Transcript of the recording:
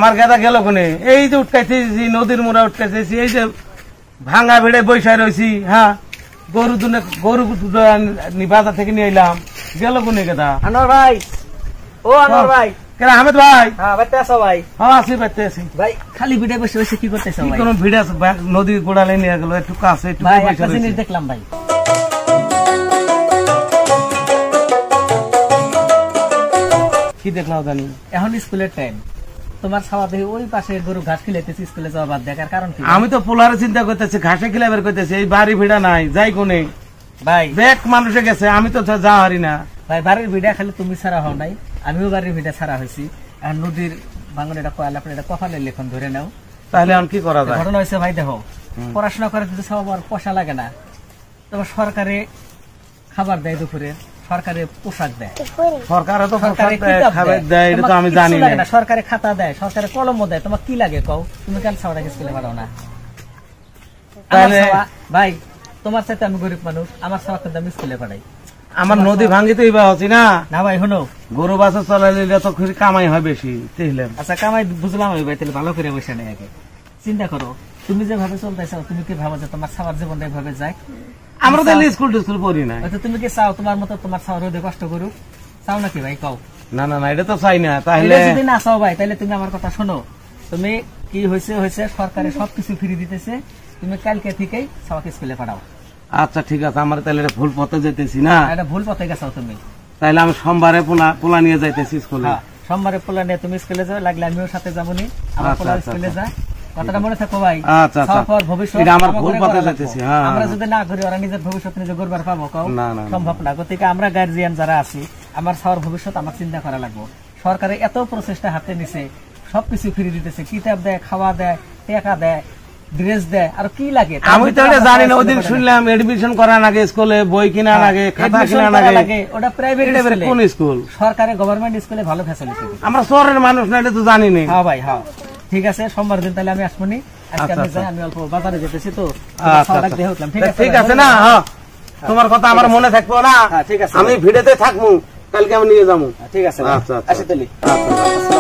আমার গেদা গেল কোনে? এই যে উঠকাইতেছি, নদীর মোড়া উঠকাইতেছি, এই যে ভাঙা ভিড়ে বৈশায় রয়েছি। হ্যাঁ, গরু বাজার থেকে নিয়ে এলাম, গেল কোনে গেদা? আনোয়ার ভাই, ও আনোয়ার ভাই। আহমেদ ভাই, হ্যাঁ বাইতে আছো ভাই? হ্যাঁ আছি, বাইতে আছি ভাই। খালি ভিড়ে বসে বসে কি করতেছো ভাই? কোন ভিড়ে নদীর গোড়ালে নিয়ে গেল, একটু কাছে একটু ভাই। একটা জিনিস দেখলাম ভাই, কি দেখলাম জানি? এখন স্কুলের টাইম, তোমার খাওয়া দেখে ওই পাশে গরু ঘাস খিলাইতেছি, স্কুলে যাওয়া বাদ দেখার কারণ কি? আমি তো পোলারে চিন্তা করতেছি, ঘাসে খিলাবার করতেছি, এই বাড়ি ভিড়া নাই, যাই কোনে ভাই? বেক মানুষে গেছে, আমি তো যা হারি না ভাই। বাড়ির ভিড়া খালি তুমি ছাড়া হও নাই, আমিও বাড়ির ভিড়া ছাড়া হয়েছি। আর নদীর ভাঙন এটা কয়াল, আপনি এটা কপালের লেখন ধরে নাও। তাহলে এখন কি করা যায়? ঘটনা হয়েছে ভাই, দেখো পড়াশোনা করে যদি সব আমার পয়সা লাগে না, তোমার সরকারে খাবার দেয়, দুপুরে সরকারে পোশাক দেয়, সরকারে তো খাবার দেয়, এটা তো আমি জানি না। সরকারে খাতা দেয়, সরকারে কলমও দেয়, তোমার কি লাগে কও? তুমি কেন ছাওড়াকে স্কুলে পাঠাও না? ভাই তোমার সাথে আমি গরিব মানুষ, আমার ছাওয়া কিন্তু আমি স্কুলে পাঠাই। আমার নদী ভাঙ্গি তো এইবার হচ্ছি না। না ভাই শোনো, গরু বাছা চলাইলে তো কামাই হয় বেশি। আচ্ছা কামাই বুঝলাম ভাই, তাহলে ভালো করে বসে নেই আগে চিন্তা করো, তুমি যেভাবে চলতেছ, তুমি কি ভাবো যে তোমার ছাওয়ার জীবনটা এইভাবে যায়? আমরা তো স্কুল টিস্কুল পড়ি না। তুমি কি চাও তোমার মতো তোমার ছাওয়া রোদে কষ্ট করুক? চাও নাকি ভাই কও? না না না, এটা তো চাই না। তাহলে যদি না চাও ভাই, তাহলে তুমি আমার কথা শোনো। তুমি কি হয়েছে হয়েছে, সরকারে সবকিছু ফ্রি দিতেছে, তুমি কালকে থেকেই ছাওয়াকে স্কুলে পাঠাও। আচ্ছা ঠিক আছে, আমার তাহলে ভুল পথে যেতেছি না? এটা ভুল পথে গেছো তুমি। তাহলে আমি সোমবারে পোলা নিয়ে যাইতেছি স্কুলে। সোমবারে পোলা নিয়ে তুমি স্কুলে যাও, লাগলে আমিও সাথে যাবনি, আমার পোলা স্কুলে যা। কথাটা মনে থাকো ভাই। আচ্ছা ভবিষ্যৎ আমার ভুল পথে যাইতেছি। হ্যাঁ, আমরা যদি না করি, ওরা নিজের ভবিষ্যৎ নিজে গড়বার পাবো কও? সম্ভব না। গতিকে আমরা গার্জিয়ান যারা আছি, আমার ছাওয়ার ভবিষ্যৎ আমার চিন্তা করা লাগবো। সরকারে এত প্রচেষ্টা হাতে নিছে, সবকিছু ফ্রি দিতেছে, কিতাব দেয়, খাওয়া দেয়, টাকা দেয়, ড্রেস দেয়, আর কি লাগে আমি তো এটা জানি না। ওদিন শুনলাম এডমিশন করা লাগে, স্কুলে বই কিনা লাগে, খাতা কিনা লাগে। ওটা প্রাইভেট স্কুলে। কোন স্কুল? সরকারি গভর্নমেন্ট স্কুলে ভালো ফ্যাসিলিটি। আমরা শহরের মানুষ না, এটা তো জানি না। হ্যাঁ ভাই, হ্যাঁ ঠিক আছে, সোমবার দিন তাহলে আমি আসবনি। আজকে আমি যাই, আমি অল্প বাজারে যেতেছি তো। ঠিক আছে না? তোমার কথা আমার মনে থাকবো না। ঠিক আছে, আমি ভিড়েতে থাকবো, কালকে আমি নিয়ে যাবো। ঠিক আছে, আচ্ছা আসি তাহলে। আচ্ছা।